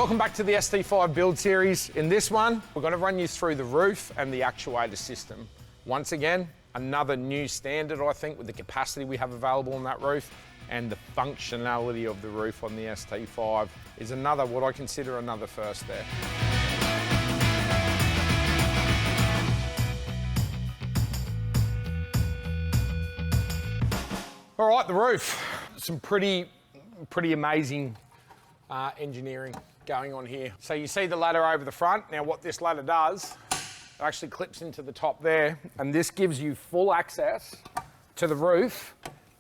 Welcome back to the ST5 build series. In this one, we're going to run you through the roof and the actuator system. Once again, another new standard, I think, with the capacity we have available on that roof and the functionality of the roof on the ST5 is another, what I consider another first there. All right, the roof. Some pretty amazing engineering going on here. So you see the ladder over the front. Now what this ladder does, it actually clips into the top there, and this gives you full access to the roof,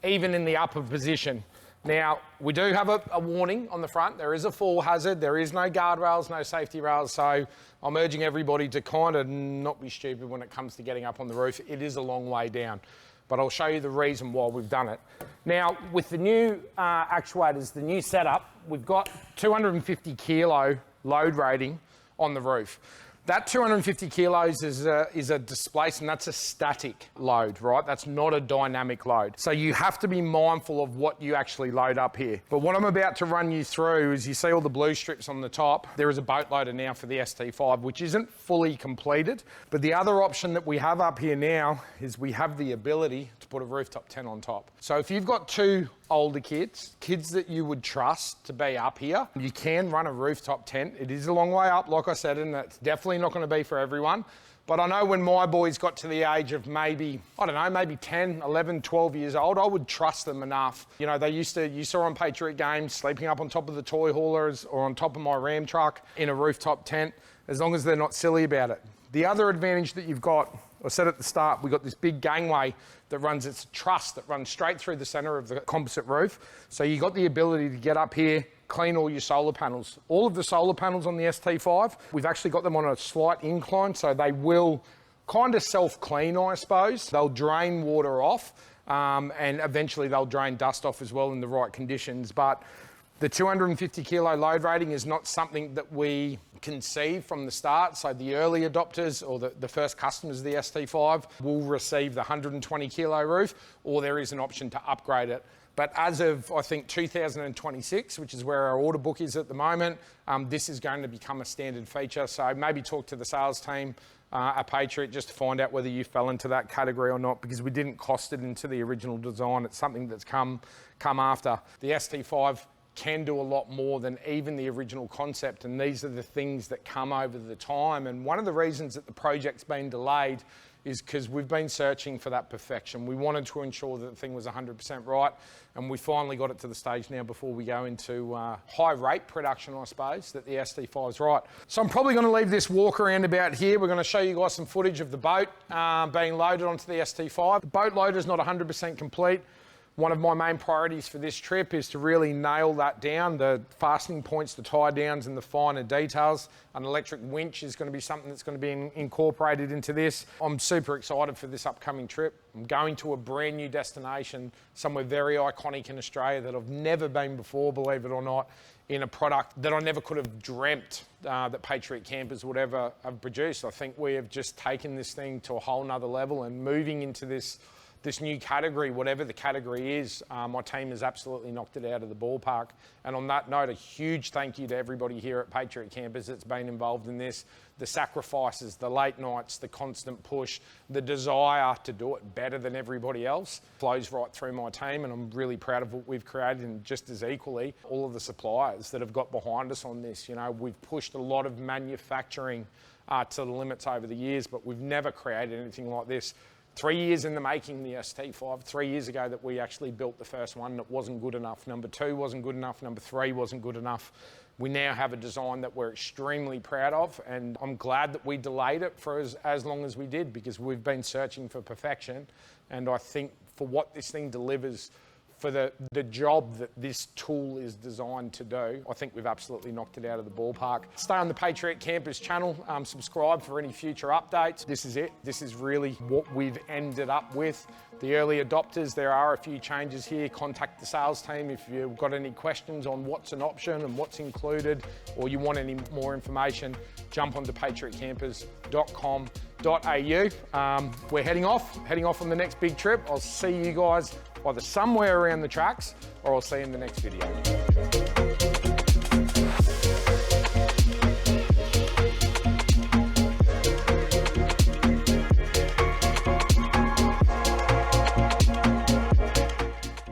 even in the upper position. Now, we do have a warning on the front. There is a fall hazard. There is no guardrails, no safety rails. So I'm urging everybody to kind of not be stupid when it comes to getting up on the roof. It is a long way down, but I'll show you the reason why we've done it. Now, with the new actuators, the new setup, we've got 250 kilo load rating on the roof. That 250 kilos is a displacement, that's a static load, right? That's not a dynamic load. So you have to be mindful of what you actually load up here. But what I'm about to run you through is you see all the blue strips on the top. There is a boat loader now for the ST5, which isn't fully completed. But the other option that we have up here now is we have the ability to put a rooftop tent on top. So if you've got two older kids that you would trust to be up here, you can run a rooftop tent. It is a long way up, like I said, and it's definitely not going to be for everyone. But I know when my boys got to the age of maybe, I don't know, maybe 10, 11, 12 years old, I would trust them enough. You know, you saw on Patriot games, sleeping up on top of the toy haulers or on top of my Ram truck in a rooftop tent, as long as they're not silly about it. The other advantage that you've got, I said at the start, we've got this big gangway that runs, it's a truss that runs straight through the center of the composite roof. So you got the ability to get up here, clean all your solar panels. All of the solar panels on the ST5, we've actually got them on a slight incline, so they will kind of self-clean, I suppose. They'll drain water off, and eventually they'll drain dust off as well in the right conditions. But the 250 kilo load rating is not something that we conceive from the start. So the early adopters or the first customers of the ST5 will receive the 120 kilo roof, or there is an option to upgrade it. But as of, I think, 2026, which is where our order book is at the moment, this is going to become a standard feature. So maybe talk to the sales team at Patriot just to find out whether you fell into that category or not, because we didn't cost it into the original design. It's something that's come after. The ST5 can do a lot more than even the original concept, and these are the things that come over the time. And one of the reasons that the project's been delayed is because we've been searching for that perfection. We wanted to ensure that the thing was 100% right, and we finally got it to the stage now before we go into high rate production, I suppose, that the ST5's right. So I'm probably going to leave this walk around about here. We're going to show you guys some footage of the boat being loaded onto the ST5. The boat loader's not 100% complete. One of my main priorities for this trip is to really nail that down, the fastening points, the tie downs and the finer details. An electric winch is going to be something that's going to be incorporated into this. I'm super excited for this upcoming trip. I'm going to a brand new destination, somewhere very iconic in Australia that I've never been before, believe it or not, in a product that I never could have dreamt that Patriot Campers would ever have produced. I think we have just taken this thing to a whole nother level and moving into this new category, whatever the category is. My team has absolutely knocked it out of the ballpark. And on that note, a huge thank you to everybody here at Patriot Campers that's been involved in this. The sacrifices, the late nights, the constant push, the desire to do it better than everybody else flows right through my team, and I'm really proud of what we've created, and just as equally, all of the suppliers that have got behind us on this. You know, we've pushed a lot of manufacturing to the limits over the years, but we've never created anything like this. 3 years in the making, the ST5, 3 years ago that we actually built the first one that wasn't good enough. Number 2 wasn't good enough. Number 3 wasn't good enough. We now have a design that we're extremely proud of, and I'm glad that we delayed it for as long as we did, because we've been searching for perfection. And I think for what this thing delivers, for the job that this tool is designed to do, I think we've absolutely knocked it out of the ballpark. Stay on the Patriot Campers channel, subscribe for any future updates. This is it. This is really what we've ended up with. The early adopters, there are a few changes here. Contact the sales team if you've got any questions on what's an option and what's included, or you want any more information, jump onto patriotcampers.com.au. We're heading off on the next big trip. I'll see you guys either somewhere around the tracks, or I'll see you in the next video.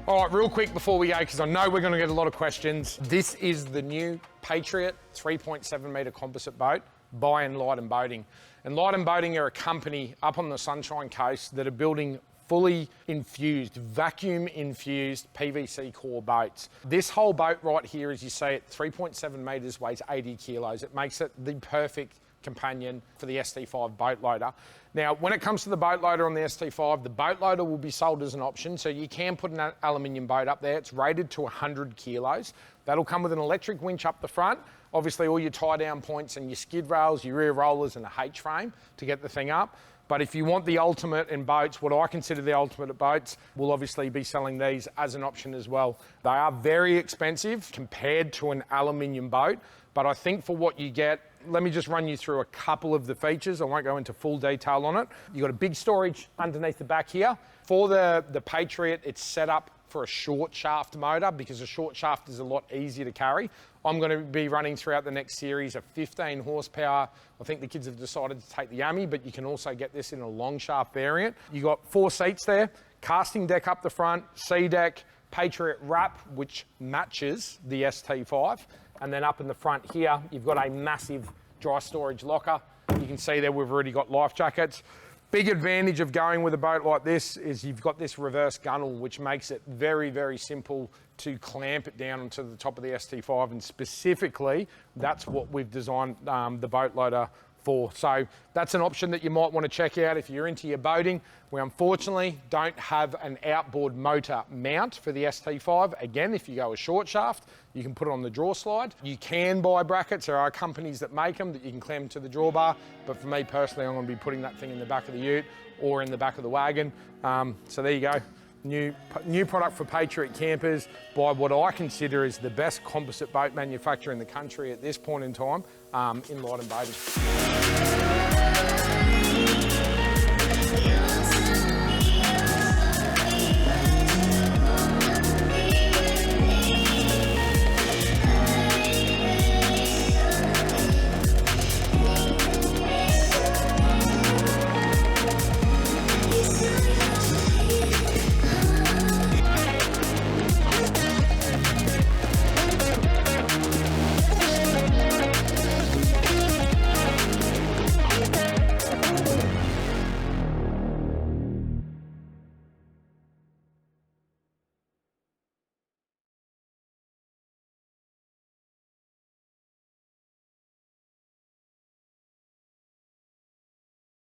All right, real quick before we go, because I know we're going to get a lot of questions. This is the new Patriot 3.7 metre composite boat by Enlighten Boating. Enlighten Boating are a company up on the Sunshine Coast that are building fully infused, vacuum-infused PVC core boats. This whole boat right here, as you see it, 3.7 metres, weighs 80 kilos. It makes it the perfect companion for the ST5 boat loader. Now, when it comes to the boat loader on the ST5, the boat loader will be sold as an option, so you can put an aluminium boat up there. It's rated to 100 kilos. That'll come with an electric winch up the front, obviously all your tie-down points and your skid rails, your rear rollers and a H-frame to get the thing up. But if you want the ultimate in boats, what I consider the ultimate at boats, we'll obviously be selling these as an option as well. They are very expensive compared to an aluminium boat, but I think for what you get, let me just run you through a couple of the features. I won't go into full detail on it. You've got a big storage underneath the back here. For the Patriot, it's set up for a short shaft motor because a short shaft is a lot easier to carry. I'm going to be running throughout the next series a 15 horsepower. I think the kids have decided to take the Yummy, but you can also get this in a long shaft variant. You got 4 seats there, casting deck up the front, C deck, Patriot wrap, which matches the ST5. And then up in the front here, you've got a massive dry storage locker. You can see there we've already got life jackets. Big advantage of going with a boat like this is you've got this reverse gunnel, which makes it very, very simple to clamp it down onto the top of the ST5. And specifically, that's what we've designed the boat loader for. So that's an option that you might want to check out if you're into your boating. We unfortunately don't have an outboard motor mount for the ST5. Again, if you go a short shaft, you can put it on the draw slide. You can buy brackets. There are companies that make them that you can clamp to the drawbar. But for me personally, I'm going to be putting that thing in the back of the ute or in the back of the wagon. So there you go. New product for Patriot campers by what I consider is the best composite boat manufacturer in the country at this point in time, Enlighten Boating.